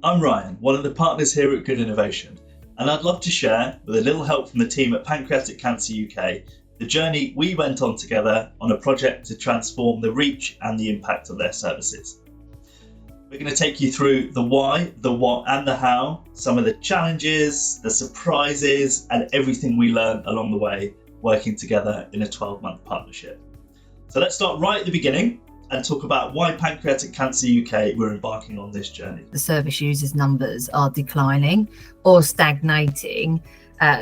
I'm Ryan, one of the partners here at Good Innovation, and I'd love to share, with a little help from the team at Pancreatic Cancer UK, the journey we went on together on a project to transform the reach and the impact of their services. We're going to take you through the why, the what and the how, some of the challenges, the surprises and everything we learned along the way working together in a 12-month partnership. So let's start right at the beginning and talk about why Pancreatic Cancer UK we're embarking on this journey. The service users numbers are declining or stagnating.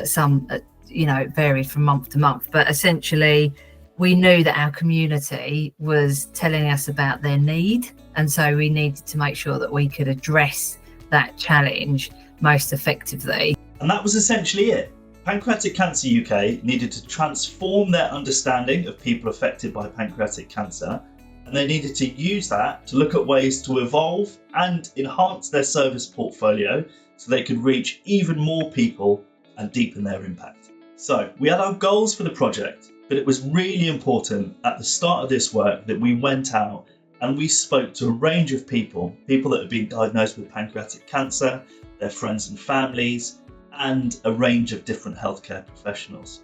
Some vary from month to month, but essentially we knew that our community was telling us about their need, and so we needed to make sure that we could address that challenge most effectively. And that was essentially it. Pancreatic Cancer UK needed to transform their understanding of people affected by pancreatic cancer, and they needed to use that to look at ways to evolve and enhance their service portfolio so they could reach even more people and deepen their impact. So we had our goals for the project, but it was really important at the start of this work that we went out and we spoke to a range of people that had been diagnosed with pancreatic cancer, their friends and families, and a range of different healthcare professionals.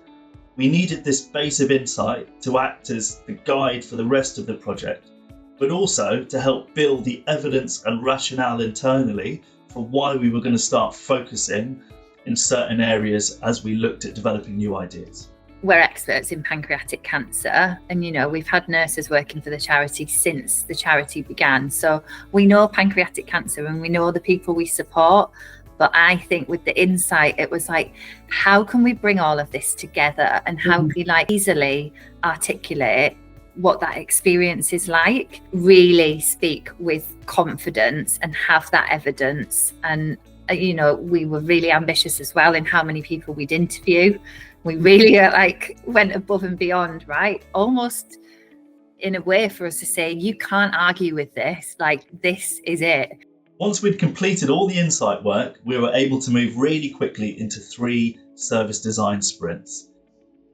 We needed this base of insight to act as the guide for the rest of the project, but also to help build the evidence and rationale internally for why we were going to start focusing in certain areas as we looked at developing new ideas. We're experts in pancreatic cancer, and we've had nurses working for the charity since the charity began. So we know pancreatic cancer and we know the people we support. But I think with the insight, it was like, how can we bring all of this together and how can we easily articulate what that experience is like, really speak with confidence and have that evidence. And, we were really ambitious as well in how many people we'd interview. We really went above and beyond, right? Almost in a way for us to say, you can't argue with this, this is it. Once we'd completed all the insight work, we were able to move really quickly into 3 service design sprints.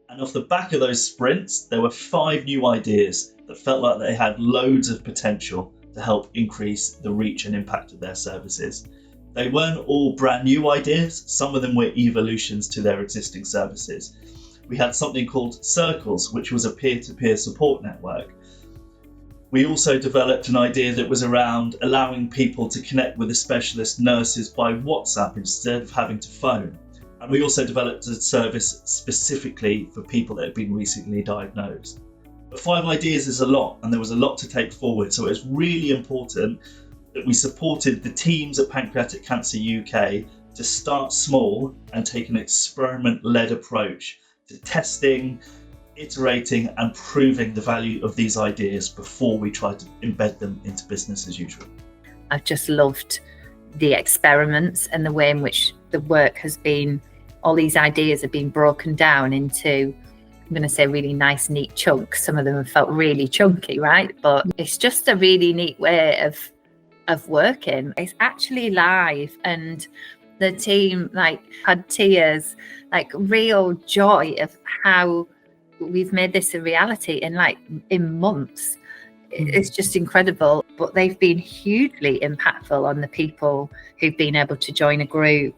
And off the back of those sprints, there were 5 new ideas that felt like they had loads of potential to help increase the reach and impact of their services. They weren't all brand new ideas, some of them were evolutions to their existing services. We had something called Circles, which was a peer-to-peer support network. We also developed an idea that was around allowing people to connect with the specialist nurses by WhatsApp instead of having to phone. And we also developed a service specifically for people that had been recently diagnosed. But 5 ideas is a lot, and there was a lot to take forward. So it was really important that we supported the teams at Pancreatic Cancer UK to start small and take an experiment-led approach to testing, iterating and proving the value of these ideas before we try to embed them into business as usual. I've just loved the experiments and the way in which the work has been, all these ideas have been broken down into, I'm going to say, really nice, neat chunks. Some of them have felt really chunky, right? But it's just a really neat way of working. It's actually live, and the team had tears, real joy of how we've made this a reality in months. It's just incredible. But they've been hugely impactful on the people who've been able to join a group,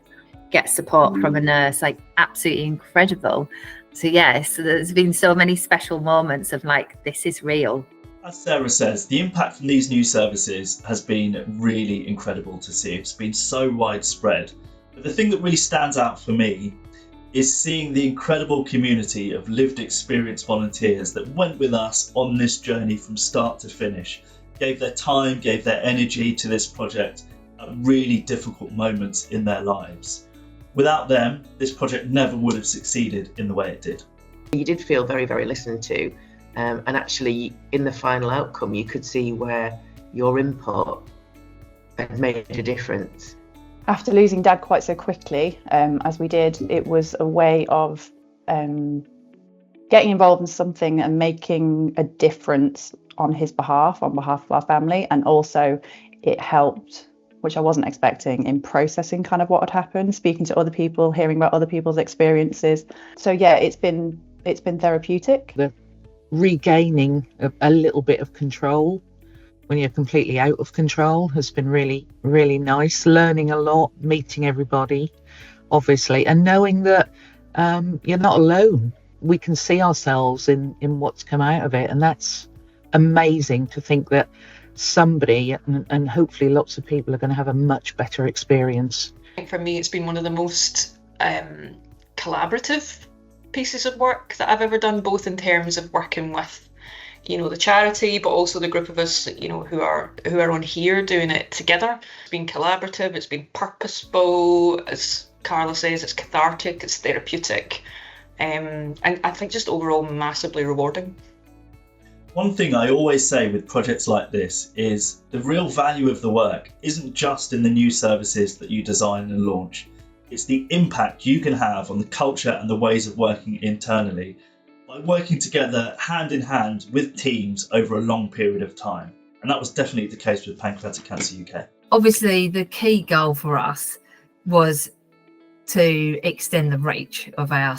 get support from a nurse, absolutely incredible. So there's been so many special moments of this is real. As Sarah says, the impact from these new services has been really incredible to see. It's been so widespread. But the thing that really stands out for me is seeing the incredible community of lived experience volunteers that went with us on this journey from start to finish, gave their time, gave their energy to this project at really difficult moments in their lives. Without them, this project never would have succeeded in the way it did. You did feel very, very listened to, and actually in the final outcome you could see where your input had made a difference. After losing Dad quite so quickly, as we did, it was a way of getting involved in something and making a difference on his behalf, on behalf of our family. And also it helped, which I wasn't expecting, in processing kind of what had happened, speaking to other people, hearing about other people's experiences. So yeah, it's been therapeutic. The regaining a little bit of control when you're completely out of control has been really, really nice. Learning a lot, meeting everybody, obviously, and knowing that you're not alone. We can see ourselves in what's come out of it, and that's amazing to think that somebody and hopefully lots of people are going to have a much better experience. I think for me it's been one of the most collaborative pieces of work that I've ever done, both in terms of working with, you know, the charity, but also the group of us, you know, who are on here doing it together. It's been collaborative, it's been purposeful, as Carla says, it's cathartic, it's therapeutic, and I think just overall massively rewarding. One thing I always say with projects like this is the real value of the work isn't just in the new services that you design and launch. It's the impact you can have on the culture and the ways of working internally by working together hand in hand with teams over a long period of time. And that was definitely the case with Pancreatic Cancer UK. Obviously, the key goal for us was to extend the reach of our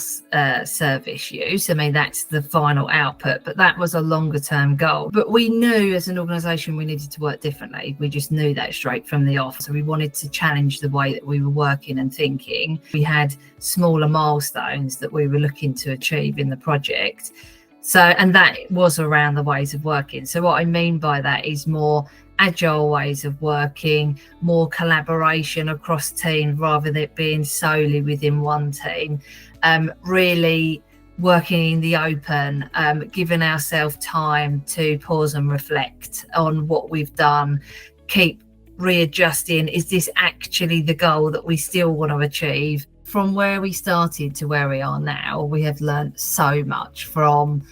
service use. I mean, that's the final output, but that was a longer term goal. But we knew as an organisation we needed to work differently. We just knew that straight from the off. So we wanted to challenge the way that we were working and thinking. We had smaller milestones that we were looking to achieve in the project. So, and that was around the ways of working. So what I mean by that is more agile ways of working, more collaboration across teams rather than it being solely within one team, really working in the open, giving ourselves time to pause and reflect on what we've done, keep readjusting. Is this actually the goal that we still want to achieve? From where we started to where we are now, we have learned so much from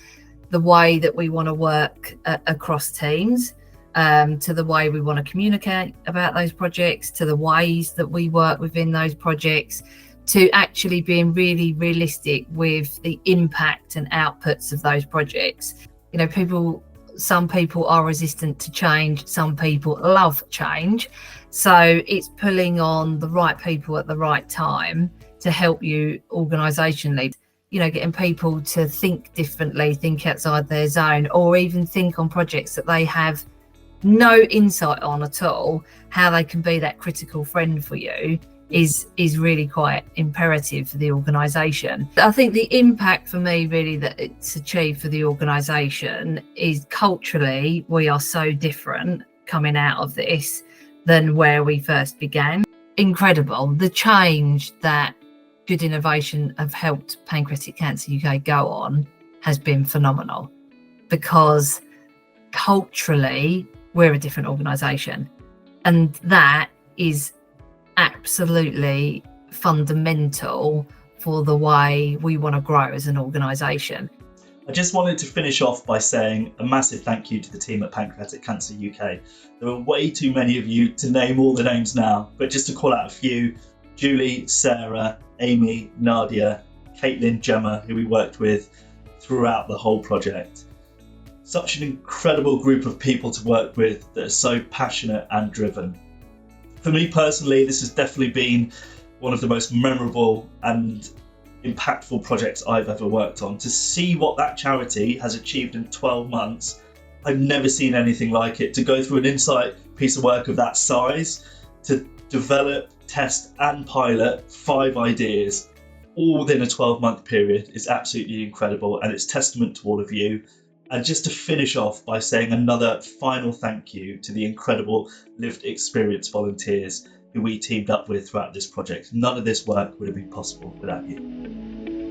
the way that we want to work across teams, to the way we want to communicate about those projects, to the ways that we work within those projects, to actually being really realistic with the impact and outputs of those projects. You know, some people are resistant to change, some people love change. So it's pulling on the right people at the right time to help you organisationally. You know, getting people to think differently, think outside their zone, or even think on projects that they have no insight on at all, how they can be that critical friend for you is really quite imperative for the organisation. I think the impact for me really that it's achieved for the organisation is culturally we are so different coming out of this than where we first began. Incredible. The change that Good Innovation have helped Pancreatic Cancer UK go on has been phenomenal, because culturally we're a different organisation, and that is absolutely fundamental for the way we want to grow as an organisation. I just wanted to finish off by saying a massive thank you to the team at Pancreatic Cancer UK. There are way too many of you to name all the names now, but just to call out a few: Julie, Sarah, Amy, Nadia, Caitlin, Gemma, who we worked with throughout the whole project. Such an incredible group of people to work with that are so passionate and driven. For me personally, this has definitely been one of the most memorable and impactful projects I've ever worked on. To see what that charity has achieved in 12 months, I've never seen anything like it. To go through an insight piece of work of that size, to develop, test and pilot 5 ideas all within a 12-month period is absolutely incredible, and it's testament to all of you. And just to finish off by saying another final thank you to the incredible lived experience volunteers who we teamed up with throughout this project. None of this work would have been possible without you.